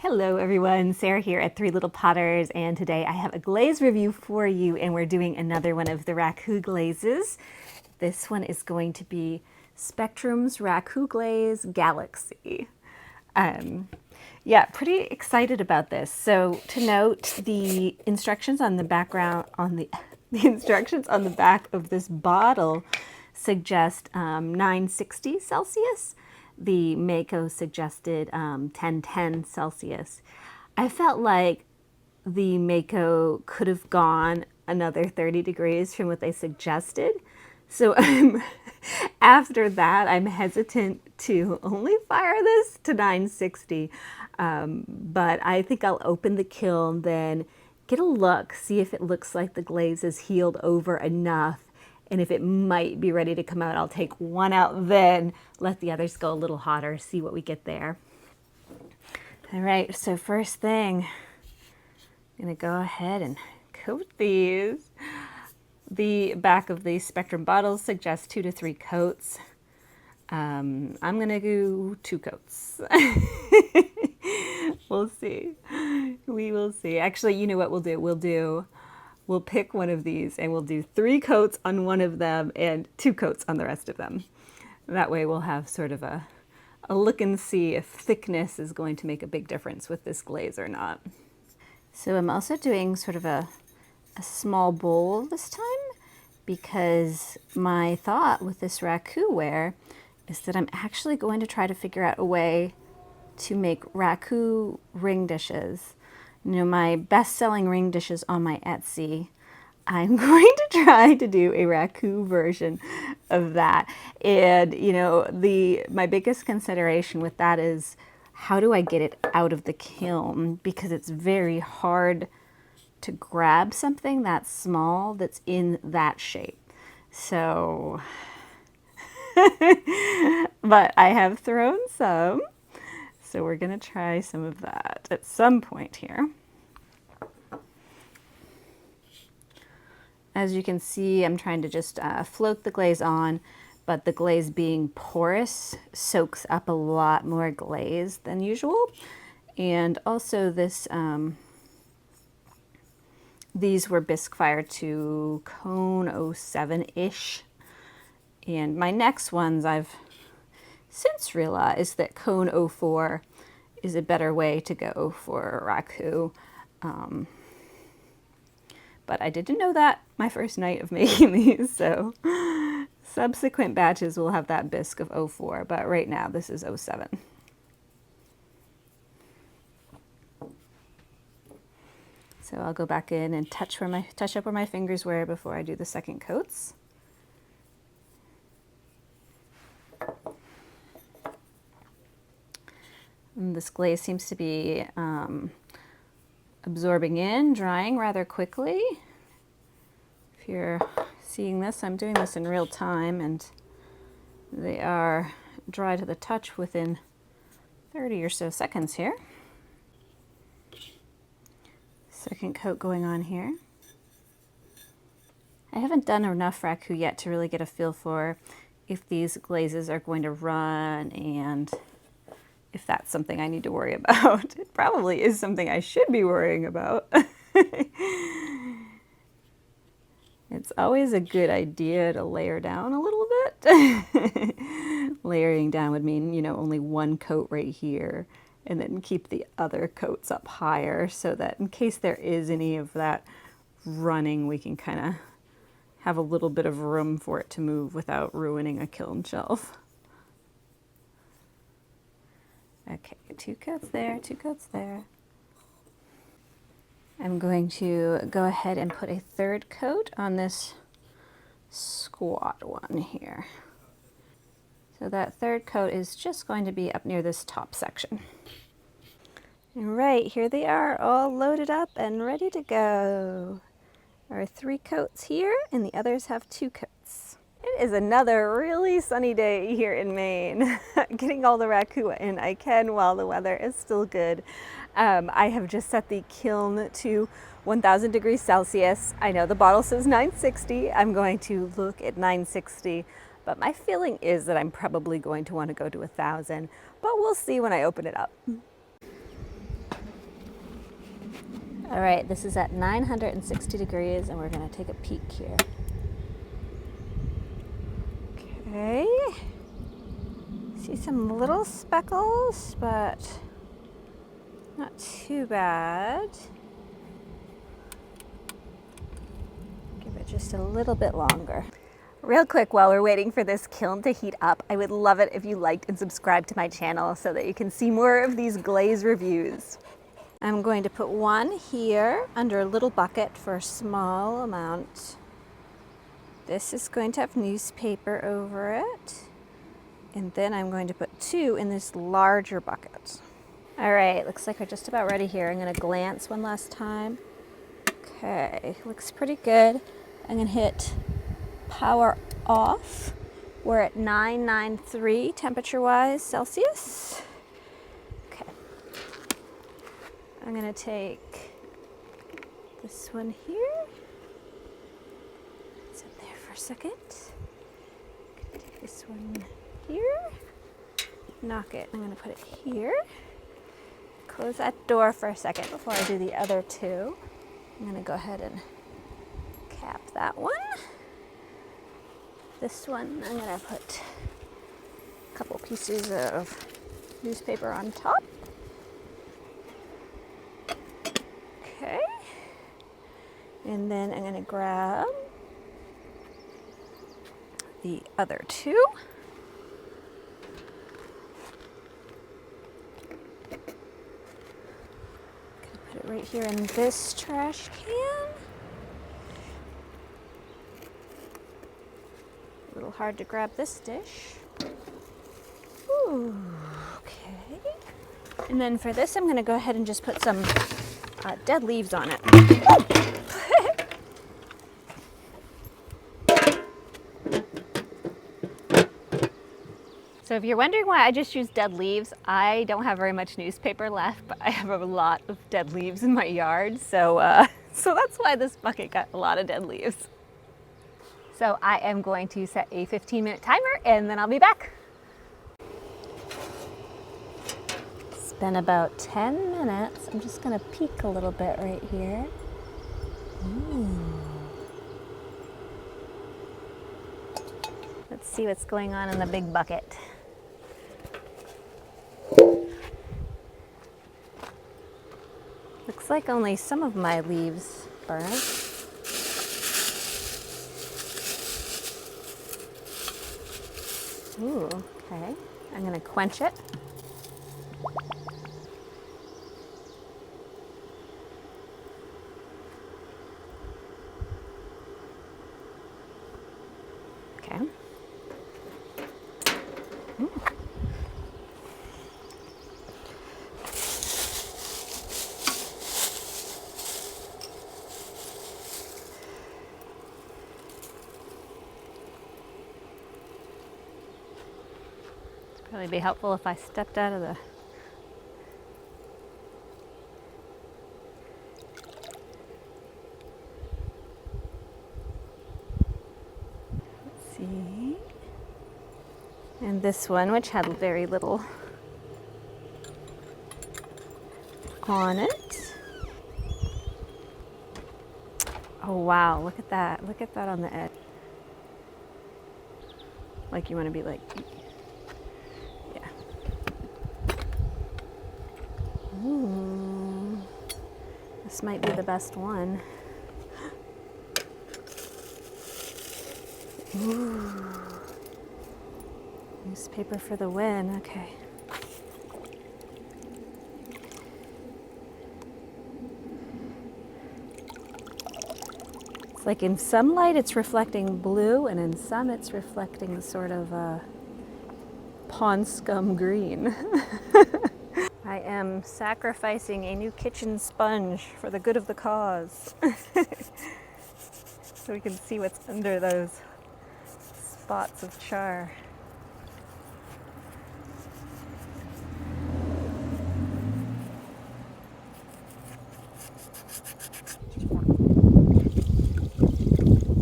Hello everyone, Sarah here at Three Little Potters, and today I have a glaze review for you, and we're doing another one of the Raku glazes. This one is going to be Spectrum's Raku Glaze Galaxy. Yeah, pretty excited about this. So to note, the instructions on the background the instructions on the back of this bottle suggest 960 Celsius. The Mako suggested 1010 Celsius. I felt like the Mako could have gone another 30 degrees from what they suggested. So after that, I'm hesitant to only fire this to 960. But I think I'll open the kiln, then get a look, see if it looks like the glaze is healed over enough. And if it might be ready to come out, I'll take one out, then let the others go a little hotter, see what we get there. All right, so first thing, I'm gonna go ahead and coat these. The back of the Spectrum bottles suggests 2 to 3 coats. I'm gonna do 2 coats. We'll see. We will see. Actually, you know what we'll do? We'll pick one of these and we'll do 3 coats on one of them and 2 coats on the rest of them. That way we'll have sort of a look and see if thickness is going to make a big difference with this glaze or not. So I'm also doing sort of a small bowl this time, because my thought with this Raku ware is that I'm actually going to try to figure out a way to make Raku ring dishes. You know, my best-selling ring dishes on my Etsy. I'm going to try to do a Raku version of that. And, you know, my biggest consideration with that is, how do I get it out of the kiln? Because it's very hard to grab something that small that's in that shape. So, but I have thrown some. So we're gonna try some of that at some point here. As you can see, I'm trying to just float the glaze on, but the glaze being porous soaks up a lot more glaze than usual. And also this, these were bisque fired to cone 07-ish. And my next ones, I've since realized that cone 04 is a better way to go for Raku. But I didn't know that my first night of making these, so subsequent batches will have that bisque of 04, but right now this is 07. So I'll go back in and touch up where my fingers were before I do the second coats. And this glaze seems to be absorbing in, drying rather quickly. If you're seeing this, I'm doing this in real time, and they are dry to the touch within 30 or so seconds here. Second coat going on here. I haven't done enough Raku yet to really get a feel for if these glazes are going to run and if that's something I need to worry about. It probably is something I should be worrying about. It's always a good idea to layer down a little bit. Layering down would mean, you know, only 1 coat right here, and then keep the other coats up higher so that in case there is any of that running, we can kind of have a little bit of room for it to move without ruining a kiln shelf. Okay, 2 coats there, 2 coats there. I'm going to go ahead and put a 3rd coat on this squat one here. So that 3rd coat is just going to be up near this top section. All right, here they are, all loaded up and ready to go. There are 3 coats here, and the others have 2 coats. It is another really sunny day here in Maine. Getting all the Raku in I can while the weather is still good. I have just set the kiln to 1000 degrees Celsius. I know the bottle says 960. I'm going to look at 960, but my feeling is that I'm probably going to want to go to 1000, but we'll see when I open it up. All right, this is at 960 degrees and we're gonna take a peek here. Okay, see some little speckles, but not too bad. Give it just a little bit longer. Real quick, while we're waiting for this kiln to heat up, I would love it if you liked and subscribed to my channel so that you can see more of these glaze reviews. I'm going to put one here under a little bucket for a small amount. This is going to have newspaper over it. And then I'm going to put two in this larger bucket. All right, looks like we're just about ready here. I'm gonna glance one last time. Okay, looks pretty good. I'm gonna hit power off. We're at 993 temperature-wise Celsius. Okay. I'm gonna take this one here. Sit there for a second. Take this one here. Knock it. I'm gonna put it here. Close that door for a second before I do the other two. I'm gonna go ahead and cap that one. This one, I'm gonna put a couple pieces of newspaper on top. Okay. And then I'm gonna grab the other two. Put it right here in this trash can. A little hard to grab this dish. Ooh, okay. And then for this, I'm gonna go ahead and just put some dead leaves on it. So if you're wondering why I just use dead leaves, I don't have very much newspaper left, but I have a lot of dead leaves in my yard, so that's why this bucket got a lot of dead leaves. So I am going to set a 15-minute timer and then I'll be back. It's been about 10 minutes. I'm just gonna peek a little bit right here. Let's see what's going on in the big bucket. Looks like only some of my leaves burned. Ooh, okay. I'm gonna quench it. Okay. Probably be helpful if I stepped out of the... Let's see. And this one, which had very little on it. Oh wow, look at that. Look at that on the edge. Like you want to be like... Ooh, this might be the best one. Ooh. Newspaper for the win, okay. It's like in some light it's reflecting blue and in some it's reflecting sort of pond scum green. I am sacrificing a new kitchen sponge for the good of the cause. So we can see what's under those spots of char.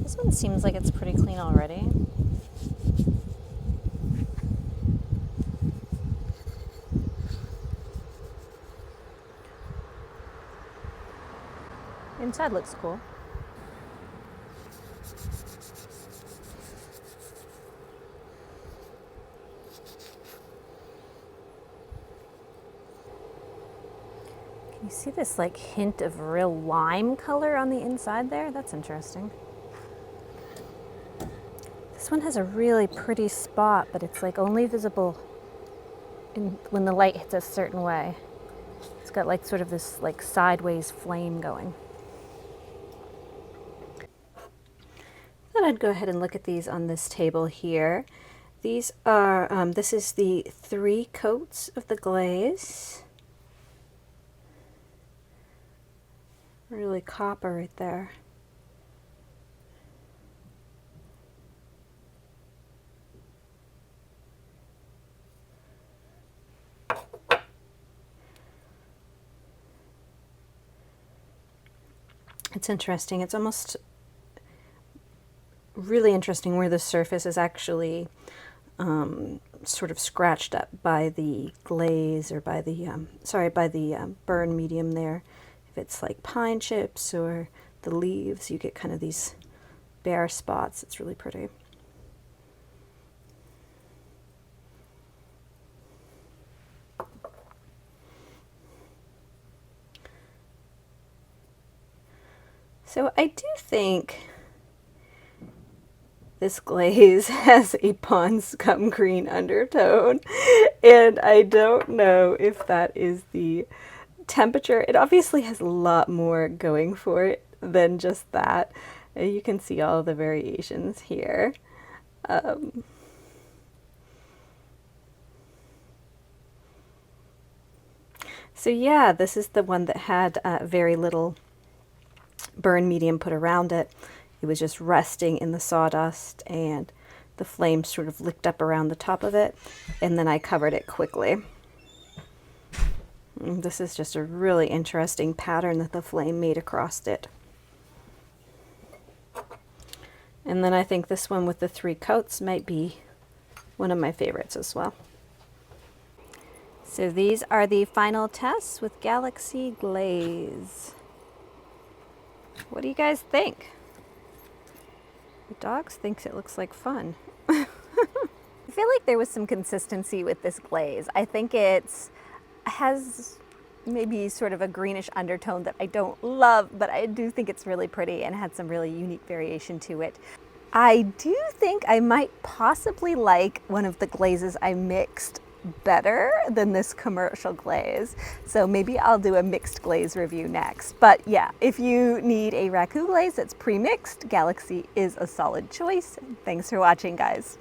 This one seems like it's pretty clean already. Inside looks cool. Can you see this like hint of real lime color on the inside there? That's interesting. This one has a really pretty spot, but it's like only visible when the light hits a certain way. It's got like sort of this like sideways flame going. Then I'd go ahead and look at these on this table here. These are, this is the 3 coats of the glaze. Really copper right there. It's interesting. It's almost really interesting where the surface is actually sort of scratched up by the glaze or by the burn medium there. If it's like pine chips or the leaves, you get kind of these bare spots. It's really pretty. So I do think this glaze has a pond scum green undertone, and I don't know if that is the temperature. It obviously has a lot more going for it than just that. You can see all the variations here. So yeah, this is the one that had very little burn medium put around it. It was just resting in the sawdust, and the flame sort of licked up around the top of it, and then I covered it quickly. And this is just a really interesting pattern that the flame made across it. And then I think this one with the 3 coats might be one of my favorites as well. So these are the final tests with Raku Glaze. What do you guys think? The dogs thinks it looks like fun. I feel like there was some consistency with this glaze. I think it has maybe sort of a greenish undertone that I don't love, but I do think it's really pretty and had some really unique variation to it. I do think I might possibly like one of the glazes I mixed better than this commercial glaze. So maybe I'll do a mixed glaze review next. But yeah, if you need a Raku glaze that's pre-mixed, Raku is a solid choice. Thanks for watching, guys.